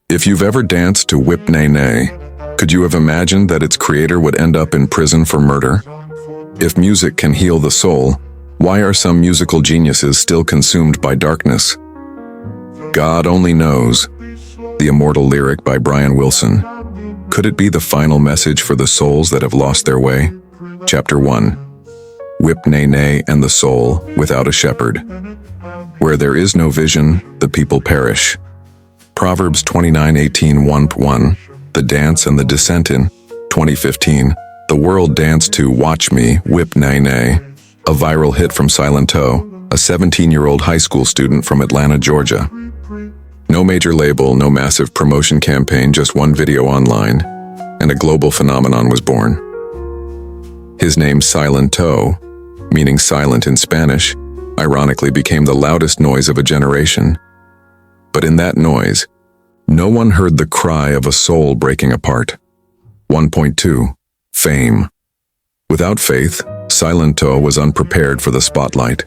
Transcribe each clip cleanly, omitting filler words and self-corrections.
If you've ever danced to Whip Nay Nay, could you have imagined that its creator would end up in prison for murder? If music can heal the soul, why are some musical geniuses still consumed by darkness? God only knows. The immortal lyric by Brian Wilson. Could it be the final message for the souls that have lost their way? Chapter 1. Whip Nay Nay and the Soul Without a Shepherd. Where there is no vision, the people perish. Proverbs 29:18-1. The Dance and the Descent in 2015. The world danced to Watch Me, Whip Nay Nay, a viral hit from Silento, a 17-year-old high school student from Atlanta, Georgia. No major label, no massive promotion campaign, just one video online, and a global phenomenon was born. His name, Silento, meaning silent in Spanish, ironically became the loudest noise of a generation. But in that noise, no one heard the cry of a soul breaking apart. 1.2. Fame. Without faith, Silento was unprepared for the spotlight.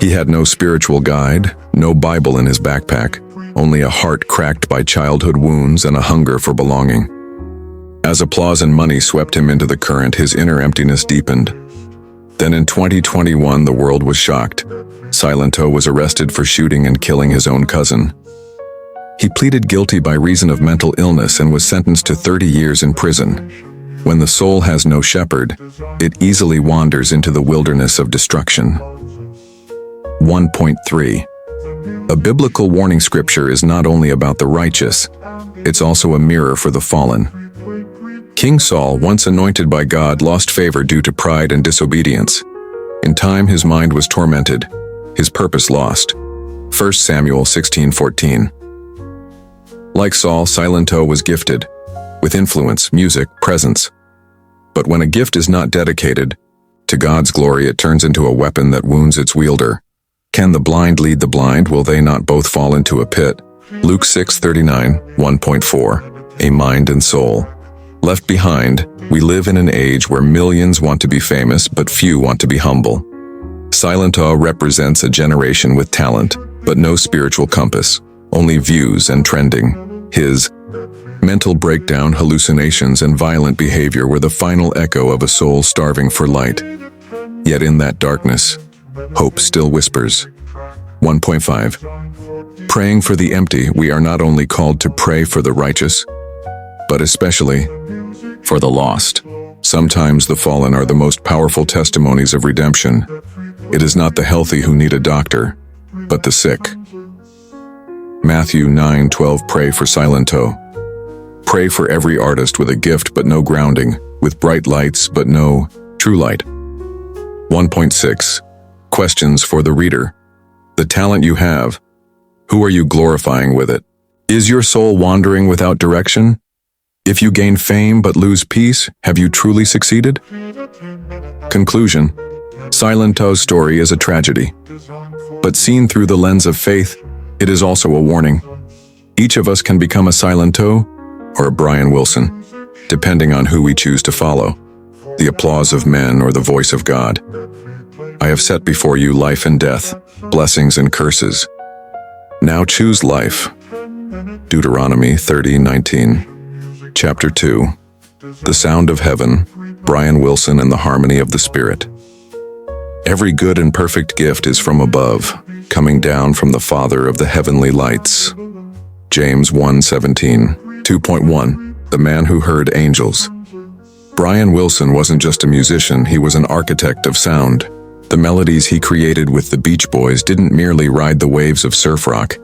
He had no spiritual guide, no Bible in his backpack, only a heart cracked by childhood wounds and a hunger for belonging. As applause and money swept him into the current, his inner emptiness deepened. Then in 2021, the world was shocked. Silento was arrested for shooting and killing his own cousin. He pleaded guilty by reason of mental illness and was sentenced to 30 years in prison. When the soul has no shepherd, it easily wanders into the wilderness of destruction. 1.3. A biblical warning scripture is not only about the righteous, it's also a mirror for the fallen. King Saul, once anointed by God, lost favor due to pride and disobedience. In time, his mind was tormented, his purpose lost. 1 Samuel 16:14. Like Saul, Silento was gifted, with influence, music, presence. But when a gift is not dedicated to God's glory, it turns into a weapon that wounds its wielder. Can the blind lead the blind? Will they not both fall into a pit? Luke 6:39, 1.4. A mind and soul. Left behind, we live in an age where millions want to be famous, but few want to be humble. Silento represents a generation with talent, but no spiritual compass, only views and trending. His mental breakdown, hallucinations, and violent behavior were the final echo of a soul starving for light. Yet in that darkness, hope still whispers. 1.5. Praying for the empty. We are not only called to pray for the righteous, but especially for the lost. Sometimes the fallen are the most powerful testimonies of redemption. It is not the healthy who need a doctor, but the sick. Matthew 9:12. Pray for Silento. Pray for every artist with a gift but no grounding, with bright lights but no true light. 1.6. Questions for the reader. The talent you have, who are you glorifying with it? Is your soul wandering without direction? If you gain fame but lose peace, have you truly succeeded? Conclusion. Silento's story is a tragedy. But seen through the lens of faith, it is also a warning. Each of us can become a Silento or a Brian Wilson, depending on who we choose to follow. The applause of men or the voice of God. I have set before you life and death, blessings and curses. Now choose life. Deuteronomy 30:19. Chapter 2. The Sound of Heaven, Brian Wilson and the Harmony of the Spirit. Every good and perfect gift is from above, coming down from the Father of the heavenly lights. James 1:17. 2.1. The Man Who Heard Angels. Brian Wilson wasn't just a musician, he was an architect of sound. The melodies he created with the Beach Boys didn't merely ride the waves of surf rock.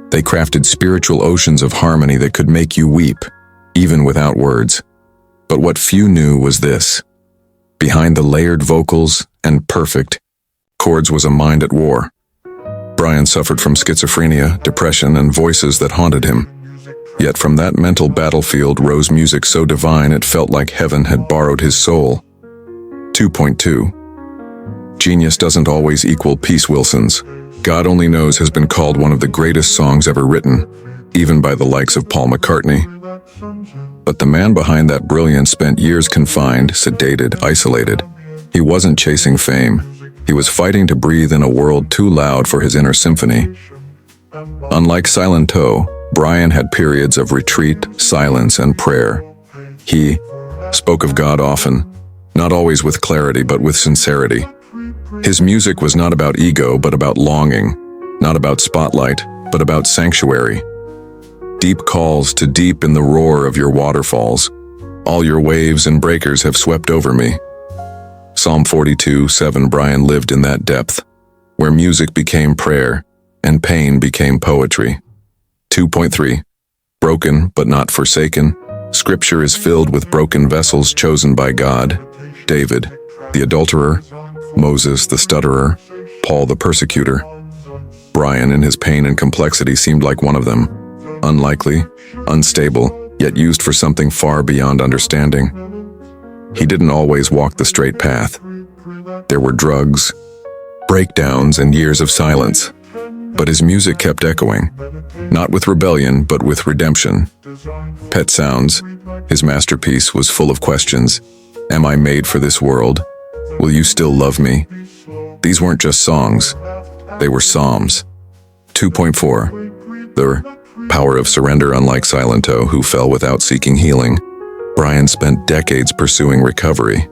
They crafted spiritual oceans of harmony that could make you weep, even without words. But what few knew was this. Behind the layered vocals and perfect chords was a mind at war. Brian suffered from schizophrenia, depression, and voices that haunted him. Yet from that mental battlefield rose music so divine it felt like heaven had borrowed his soul. 2.2. Genius doesn't always equal peace. Wilson's God Only Knows has been called one of the greatest songs ever written, even by the likes of Paul McCartney. But the man behind that brilliance spent years confined, sedated, isolated. He wasn't chasing fame. He was fighting to breathe in a world too loud for his inner symphony. Unlike Silento, Brian had periods of retreat, silence, and prayer. He spoke of God often, not always with clarity but with sincerity. His music was not about ego but about longing, not about spotlight but about sanctuary. Deep calls to deep in the roar of your waterfalls. All your waves and breakers have swept over me. Psalm 42:7. Brian lived in that depth, where music became prayer and pain became poetry. 2.3. Broken but not forsaken. Scripture is filled with broken vessels chosen by God. David, the adulterer; Moses, the stutterer; Paul, the persecutor. Brian, in his pain and complexity, seemed like one of them. Unlikely, unstable, yet used for something far beyond understanding. He didn't always walk the straight path. There were drugs, breakdowns, and years of silence. But his music kept echoing, not with rebellion, but with redemption. Pet Sounds, his masterpiece, was full of questions. Am I made for this world? Will you still love me? These weren't just songs, they were psalms. 2.4. The power of surrender. Unlike Silento, who fell without seeking healing, Brian spent decades pursuing recovery.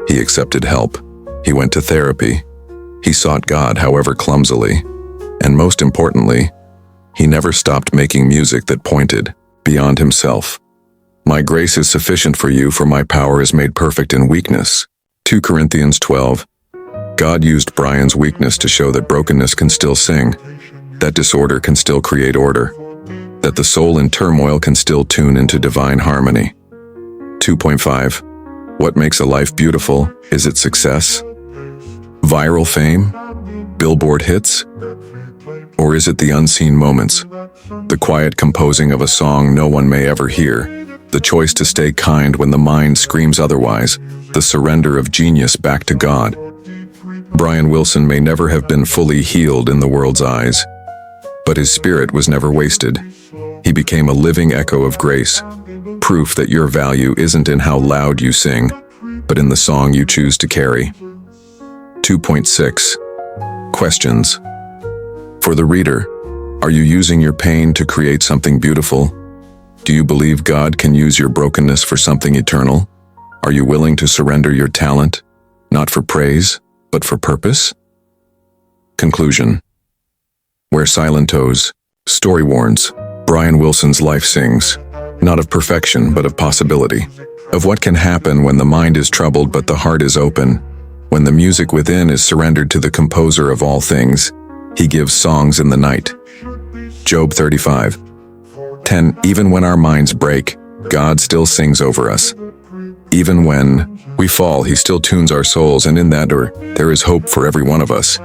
He accepted help. He went to therapy. He sought God, however clumsily. And most importantly, he never stopped making music that pointed beyond himself. My grace is sufficient for you, for my power is made perfect in weakness. 2 Corinthians 12. God used Brian's weakness to show that brokenness can still sing, that disorder can still create order, that the soul in turmoil can still tune into divine harmony. 2.5. What makes a life beautiful? Is it success? Viral fame? Billboard hits? Or is it the unseen moments? The quiet composing of a song no one may ever hear, the choice to stay kind when the mind screams otherwise, the surrender of genius back to God. Brian Wilson may never have been fully healed in the world's eyes, but his spirit was never wasted. He became a living echo of grace, proof that your value isn't in how loud you sing, but in the song you choose to carry. 2.6. Questions. For the reader, are you using your pain to create something beautiful? Do you believe God can use your brokenness for something eternal? Are you willing to surrender your talent, not for praise, but for purpose? Conclusion. Where Silento's story warns, Brian Wilson's life sings, not of perfection, but of possibility, of what can happen when the mind is troubled but the heart is open, when the music within is surrendered to the composer of all things. He gives songs in the night. Job 35:10. Even when our minds break, God still sings over us. Even when we fall, he still tunes our souls, and in that there is hope for every one of us.